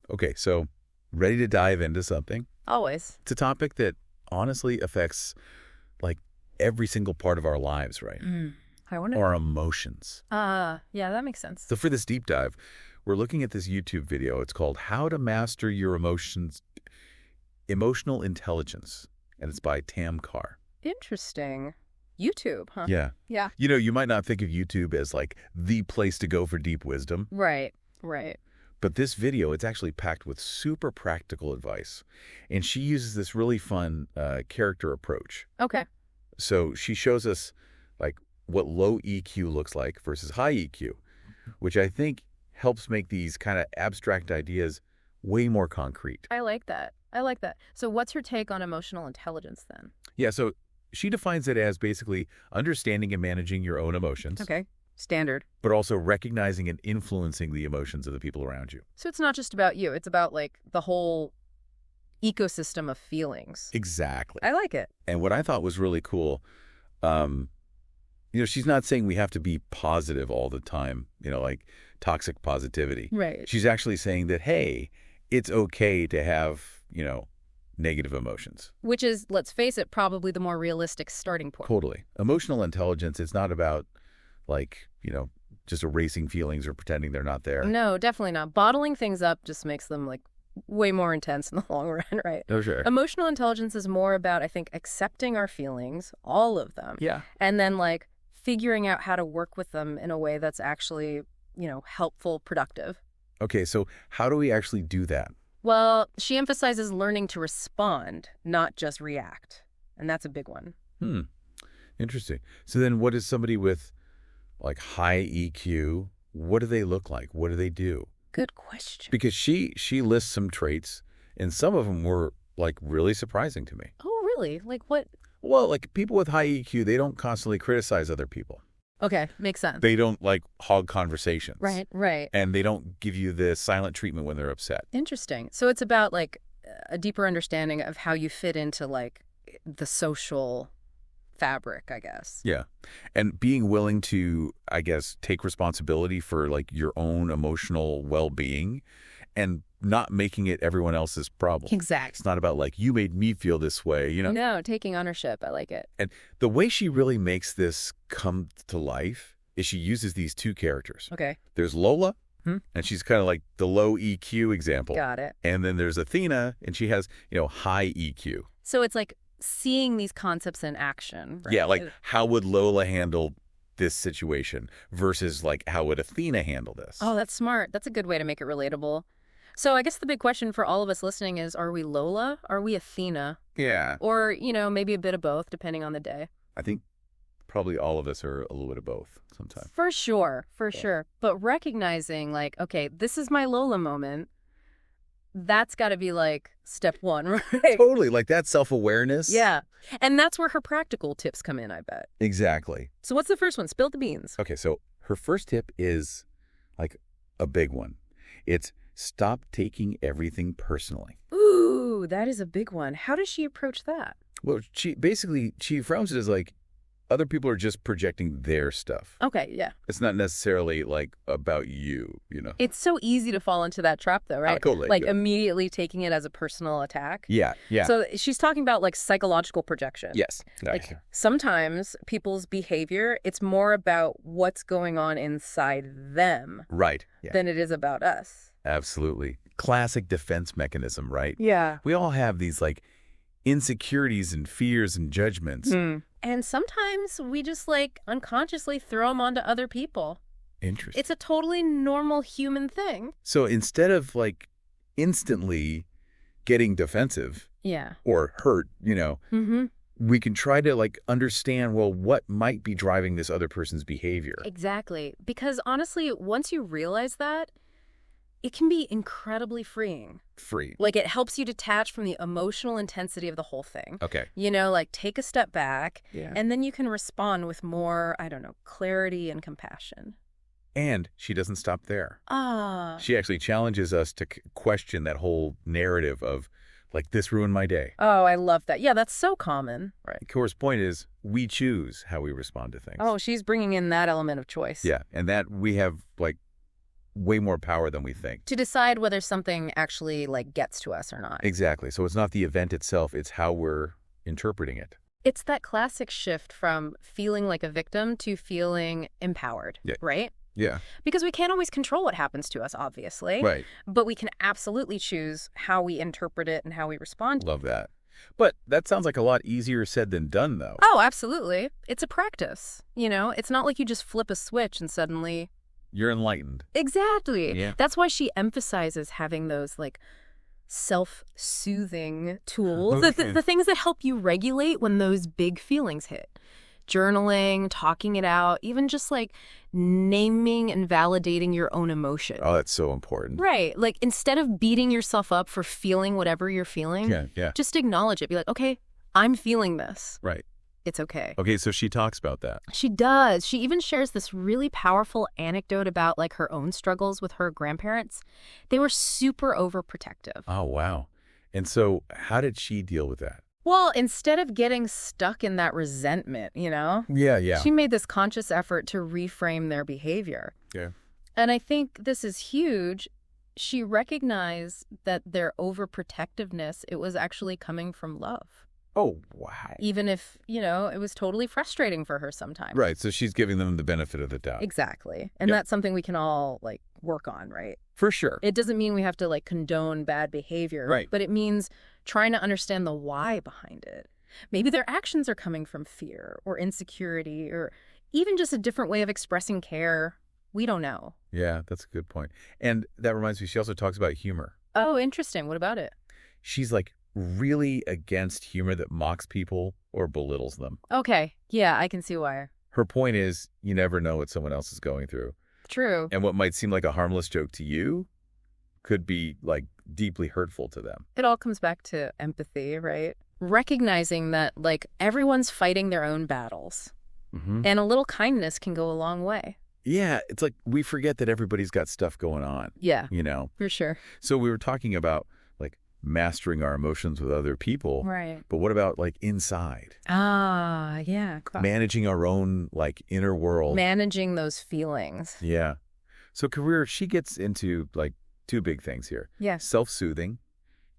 Okay, so ready to dive into something? Always. It's a topic that honestly affects like every single part of our lives, right? I wonder. Our emotions. Yeah, that makes sense. So for this deep dive, we're looking at this YouTube video. It's called How to Master Your Emotions, Emotional Intelligence, and it's by Tam Kaur. Interesting. YouTube, huh? Yeah. Yeah. You know, you might not think of YouTube as like the place to go for deep wisdom, Right, right. but this video, it's actually packed with super practical advice. And she uses this really fun character approach. Okay. So she shows us like what low EQ looks like versus high EQ, which I think helps make these kind of abstract ideas way more concrete. I like that. I like that. So what's her take on emotional intelligence then? Yeah, so she defines it as basically understanding and managing your own emotions, Okay. Standard. but also recognizing and influencing the emotions of the people around you. So it's not just about you. It's about like the whole ecosystem of feelings. Exactly. I like it. And what I thought was really cool, she's not saying we have to be positive all the time, like toxic positivity. Right. She's actually saying that, hey, it's okay to have, negative emotions. Which is, let's face it, probably the more realistic starting point. Totally. Emotional intelligence is not about just erasing feelings or pretending they're not there. No, definitely not. Bottling things up just makes them like way more intense in the long run, right? Oh, sure. Emotional intelligence is more about, I think, accepting our feelings, all of them. Yeah. And then like figuring out how to work with them in a way that's actually, helpful, productive. Okay, so how do we actually do that? Well, she emphasizes learning to respond, not just react. And that's a big one. Interesting. So then what is somebody with like high EQ, what do they look like? What do they do? Good question. Because she lists some traits, and some of them were like really surprising to me. Oh, really? Like what? Well, like people with high EQ, they don't constantly criticize other people. Okay, makes sense. They don't like hog conversations. Right, right. And they don't give you the silent treatment when they're upset. Interesting. So it's about like a deeper understanding of how you fit into like the social fabric, I guess. Yeah. And being willing to, I guess, take responsibility for like your own emotional well-being and not making it everyone else's problem. Exactly. It's not about like, you made me feel this way, No, taking ownership. I like it. And the way she really makes this come to life is she uses these two characters. Okay. There's Lola, and she's kind of like the low EQ example. Got it. And then there's Athena, and she has, high EQ. So it's like seeing these concepts in action. Right? Yeah, like how would Lola handle this situation versus like how would Athena handle this? Oh, that's smart. That's a good way to make it relatable. So I guess the big question for all of us listening is, are we Lola? Are we Athena? Yeah. Or, maybe a bit of both, depending on the day. I think probably all of us are a little bit of both sometimes. For sure. But recognizing like, okay, this is my Lola moment. That's got to be like step one, right? Totally. Like that self-awareness. Yeah. And that's where her practical tips come in, I bet. Exactly. So what's the first one? Spill the beans. Okay, so her first tip is like a big one. It's stop taking everything personally. Ooh, that is a big one. How does she approach that? Well, she frames it as like other people are just projecting their stuff. Okay, yeah. It's not necessarily like about you, It's so easy to fall into that trap though, right? Totally. Like Yeah. immediately taking it as a personal attack. Yeah. So she's talking about like psychological projection. Yes. Like sometimes people's behavior, it's more about what's going on inside them Right. Yeah. than it is about us. Absolutely. Classic defense mechanism, right? Yeah. We all have these like insecurities and fears and judgments. And sometimes we just like unconsciously throw them onto other people. Interesting. It's a totally normal human thing. So instead of like instantly getting defensive Yeah. or hurt, Mm-hmm. we can try to like understand, well, what might be driving this other person's behavior. Exactly. Because honestly, once you realize that, it can be incredibly freeing. Free. Like it helps you detach from the emotional intensity of the whole thing. Okay. Like take a step back Yeah. and then you can respond with more, clarity and compassion. And she doesn't stop there. Ah. She actually challenges us to question that whole narrative of like, this ruined my day. Oh, I love that. Yeah, that's so common. Right. Kaur's point is we choose how we respond to things. Oh, she's bringing in that element of choice. Yeah. And that we have like way more power than we think. To decide whether something actually, like, gets to us or not. Exactly. So it's not the event itself, it's how we're interpreting it. It's that classic shift from feeling like a victim to feeling empowered, Yeah. right? Yeah. Because we can't always control what happens to us, obviously. Right. But we can absolutely choose how we interpret it and how we respond. Love that. But that sounds like a lot easier said than done, though. Oh, absolutely. It's a practice. It's not like you just flip a switch and suddenly... You're enlightened. Exactly. Yeah. That's why she emphasizes having those, like, self-soothing tools. Okay. The things that help you regulate when those big feelings hit. Journaling, talking it out, even just, like, naming and validating your own emotion. Oh, that's so important. Right. Like, instead of beating yourself up for feeling whatever you're feeling, Yeah. just acknowledge it. Be like, okay, I'm feeling this. Right. It's okay. Okay, so she talks about that. She does. She even shares this really powerful anecdote about, like, her own struggles with her grandparents. They were super overprotective. Oh, wow. And so how did she deal with that? Well, instead of getting stuck in that resentment, Yeah. she made this conscious effort to reframe their behavior. Yeah. And I think this is huge. She recognized that their overprotectiveness, it was actually coming from love. Oh, wow. Even if, it was totally frustrating for her sometimes. Right, so she's giving them the benefit of the doubt. Exactly. And Yep. that's something we can all, like, work on, right? For sure. It doesn't mean we have to, like, condone bad behavior. Right. But it means trying to understand the why behind it. Maybe their actions are coming from fear or insecurity or even just a different way of expressing care. We don't know. Yeah, that's a good point. And that reminds me, she also talks about humor. Oh, interesting. What about it? She's like really against humor that mocks people or belittles them. Okay. Yeah, I can see why. Her point is you never know what someone else is going through. True. And what might seem like a harmless joke to you could be like deeply hurtful to them. It all comes back to empathy, right? Recognizing that, like, everyone's fighting their own battles. Mm-hmm. And a little kindness can go a long way. Yeah, it's like we forget that everybody's got stuff going on, Yeah, . for sure. So we were talking about like mastering our emotions with other people. Right. But what about like inside? Ah, yeah. Managing our own like inner world. Managing those feelings. Yeah. So career, she gets into like two big things here. Yes. Self-soothing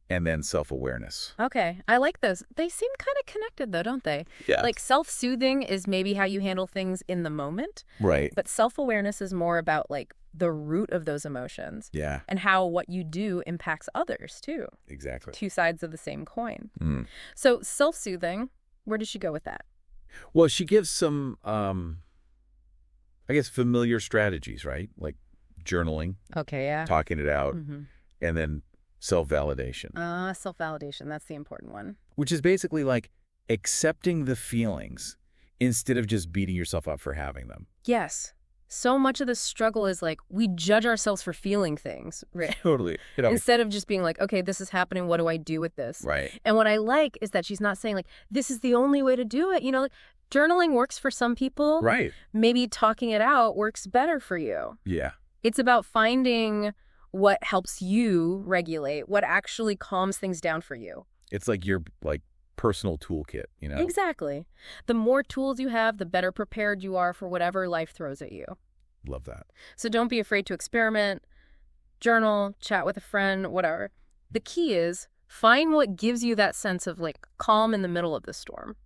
and then self-awareness. Okay. I like those. They seem kind of connected, though, don't they? Yeah. Like, self-soothing is maybe how you handle things in the moment. Right. But self-awareness is more about, like, the root of those emotions. Yeah, And how what you do impacts others, too. exactly. Two sides of the same coin. Mm. So self-soothing, where does she go with that? Well, she gives some, I guess, familiar strategies, right? Like journaling, Okay, yeah. talking it out, Mm-hmm. and then self-validation, Self-validation, that's the important one. which is basically like accepting the feelings instead of just beating yourself up for having them. Yes. So much of the struggle is like we judge ourselves for feeling things, right? Totally. Instead of just being like, okay, this is happening. What do I do with this? Right. And what I like is that she's not saying like, this is the only way to do it. Like journaling works for some people. Right. Maybe talking it out works better for you. Yeah. It's about finding what helps you regulate, what actually calms things down for you. It's like your like personal toolkit, Exactly. The more tools you have, the better prepared you are for whatever life throws at you. Love that. So don't be afraid to experiment, journal, chat with a friend, whatever. The key is find what gives you that sense of like calm in the middle of the storm.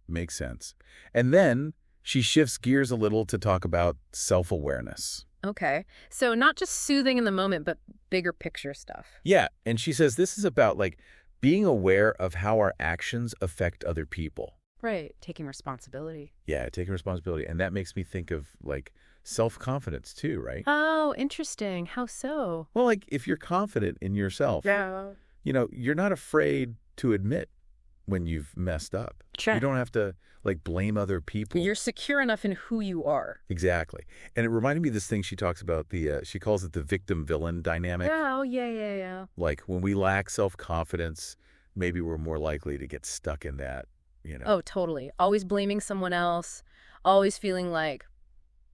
Makes sense. And then she shifts gears a little to talk about self-awareness. Okay. So not just soothing in the moment, but bigger picture stuff. Yeah. And she says this is about like being aware of how our actions affect other people. Right. Taking responsibility. Yeah, taking responsibility. And that makes me think of like self-confidence too, right? Oh, interesting. How so? Well, like if you're confident in yourself, Yeah. you're not afraid to admit when you've messed up. Sure. You don't have to like blame other people. You're secure enough in who you are. Exactly. And it reminded me of this thing she talks about, she calls it the victim-villain dynamic. Oh, yeah. Like when we lack self-confidence, maybe we're more likely to get stuck in that, Oh, totally. Always blaming someone else. Always feeling like,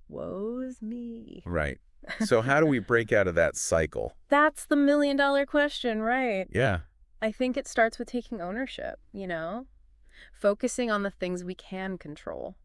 woe's me. Right. So how do we break out of that cycle? That's the million-dollar question, right? Yeah. I think it starts with taking ownership, focusing on the things we can control.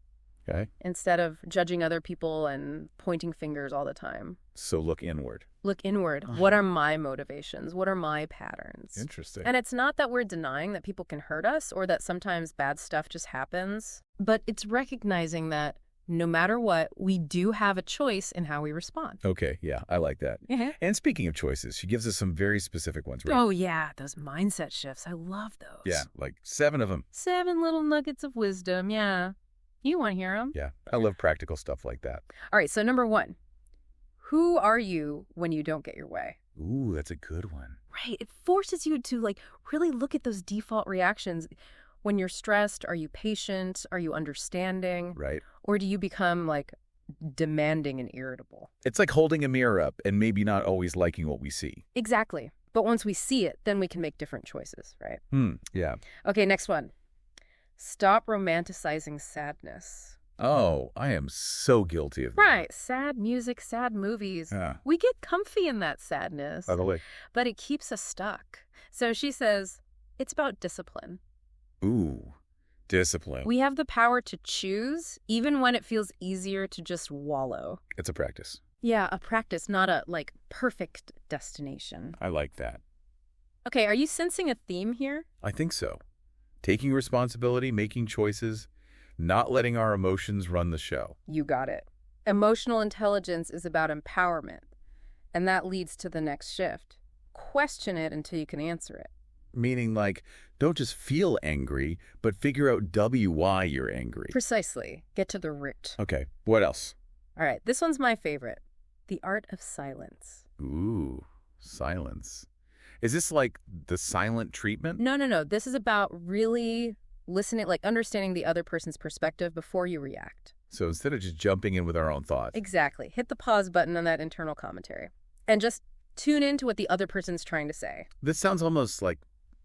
Okay. instead of judging other people and pointing fingers all the time. So look inward. Look inward. What are my motivations? What are my patterns? Interesting. And it's not that we're denying that people can hurt us or that sometimes bad stuff just happens, but it's recognizing that no matter what, we do have a choice in how we respond. Okay, yeah, I like that. Yeah. And speaking of choices, she gives us some very specific ones, right? Oh, yeah, those mindset shifts. I love those. Yeah, like 7 of them. 7 little nuggets of wisdom, yeah. You want to hear them? Yeah, I love practical stuff like that. All right, so number 1, who are you when you don't get your way? Ooh, that's a good one. Right. It forces you to really look at those default reactions. When you're stressed, are you patient? Are you understanding? Right. Or do you become demanding and irritable? It's like holding a mirror up and maybe not always liking what we see. Exactly. But once we see it, then we can make different choices, right? Yeah. Okay, next one. Stop romanticizing sadness. Oh, I am so guilty of that. Right. Sad music, sad movies. Yeah. We get comfy in that sadness, By the way. but it keeps us stuck. So she says, it's about discipline. Ooh, discipline. We have the power to choose, even when it feels easier to just wallow. It's a practice. Yeah, a practice, not a, perfect destination. I like that. Okay, are you sensing a theme here? I think so. Taking responsibility, making choices, not letting our emotions run the show. You got it. Emotional intelligence is about empowerment, and that leads to the next shift. Question it until you can answer it. Meaning, don't just feel angry, but figure out why you're angry. Precisely. Get to the root. Okay, what else? All right, this one's my favorite. The art of silence. Ooh, silence. Is this like the silent treatment? No. This is about really listening, understanding the other person's perspective before you react. So instead of just jumping in with our own thoughts. Exactly. Hit the pause button on that internal commentary and just tune into what the other person's trying to say. This sounds almost like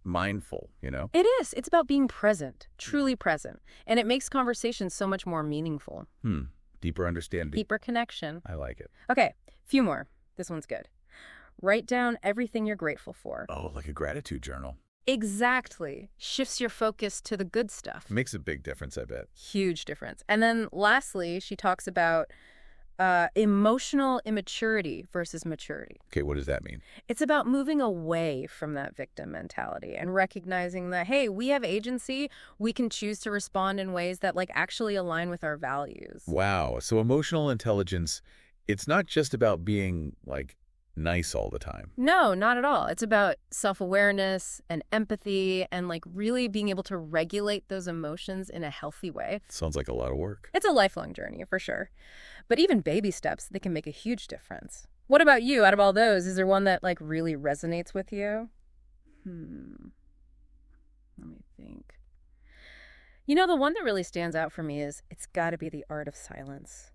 mindful, you know? It is. It's about being present, truly present. And it makes conversations so much more meaningful. Deeper understanding. Deeper connection. I like it. Okay, few more. This one's good. Write down everything you're grateful for. Oh, like a gratitude journal. Exactly. Shifts your focus to the good stuff. Makes a big difference, I bet. Huge difference. And then lastly, she talks about emotional immaturity versus maturity. Okay, what does that mean? It's about moving away from that victim mentality and recognizing that, hey, we have agency. We can choose to respond in ways that actually align with our values. Wow. So emotional intelligence, it's not just about being nice all the time. No, not at all. It's about self-awareness and empathy and really being able to regulate those emotions in a healthy way. Sounds like a lot of work. It's a lifelong journey for sure. But even baby steps, they can make a huge difference. What about you? Out of all those, is there one that really resonates with you? Let me think. The one that really stands out for me is it's got to be the art of silence.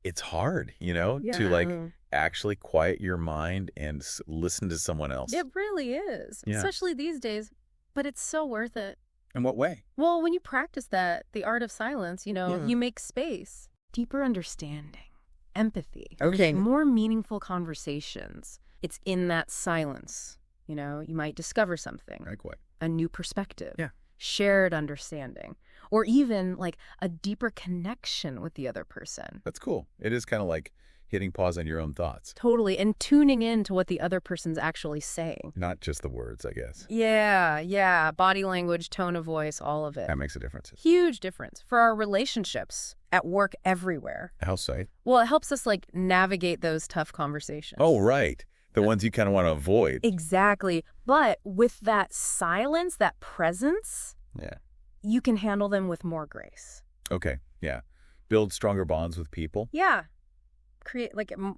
It's hard, to actually quiet your mind and listen to someone else. It really is, Yeah. especially these days. But it's so worth it. In what way? Well, when you practice that, the art of silence, Yeah. you make space. Deeper understanding, empathy. Okay. More meaningful conversations. It's in that silence. You might discover something. Right, quite. A new perspective. Yeah. Shared understanding. Or even a deeper connection with the other person. That's cool. It is kind of like hitting pause on your own thoughts. Totally. And tuning in to what the other person's actually saying. Not just the words, I guess. Yeah. Body language, tone of voice, all of it. That makes a difference. Huge difference for our relationships, at work, everywhere. How so? Well, it helps us navigate those tough conversations. Oh, right. The ones you kind of want to avoid. Exactly. But with that silence, that presence, Yeah. you can handle them with more grace. Okay. Yeah. Build stronger bonds with people. Yeah. Create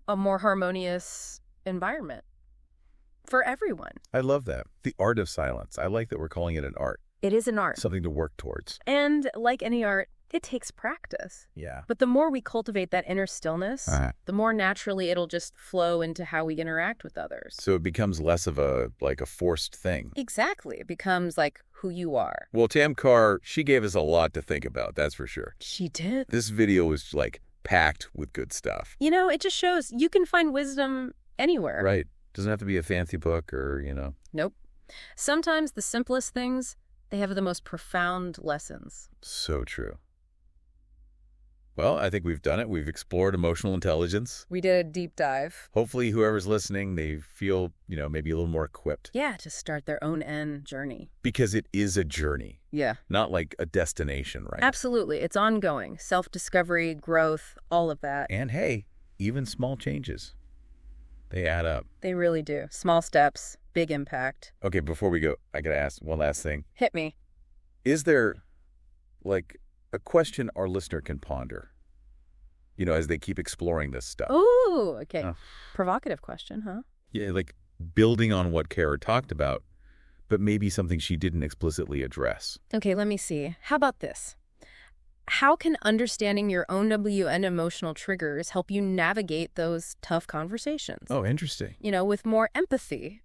a more harmonious environment for everyone. I love that. The art of silence. I like that we're calling it an art. It is an art. Something to work towards. And like any art, it takes practice. Yeah. But the more we cultivate that inner stillness, the more naturally it'll just flow into how we interact with others. So it becomes less of a forced thing. Exactly. It becomes who you are. Well, Tam Kaur, she gave us a lot to think about, that's for sure. She did. This video was packed with good stuff. It just shows you can find wisdom anywhere. Right. Doesn't have to be a fancy book or. Nope. Sometimes the simplest things, they have the most profound lessons. So true. Well, I think we've done it. We've explored emotional intelligence. We did a deep dive. Hopefully, whoever's listening, they feel, maybe a little more equipped. Yeah, to start their own journey. Because it is a journey, Yeah. not like a destination, right? Absolutely. It's ongoing. Self-discovery, growth, all of that. And hey, even small changes, they add up. They really do. Small steps, big impact. Okay, before we go, I got to ask one last thing. Hit me. Is there, like, a question our listener can ponder, as they keep exploring this stuff? Ooh, okay. Provocative question, huh? Yeah, like building on what Kara talked about, but maybe something she didn't explicitly address. Okay, let me see. How about this? How can understanding your own WN emotional triggers help you navigate those tough conversations? Oh, interesting. With more empathy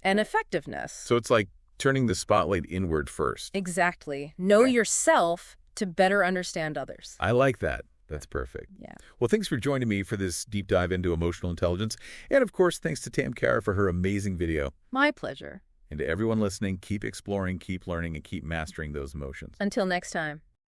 and effectiveness. So it's like turning the spotlight inward first. Exactly. Know yourself to better understand others. I like that. That's perfect. Yeah. Well, thanks for joining me for this deep dive into emotional intelligence. And of course, thanks to Tam Kaur for her amazing video. My pleasure. And to everyone listening, keep exploring, keep learning, and keep mastering those emotions. Until next time.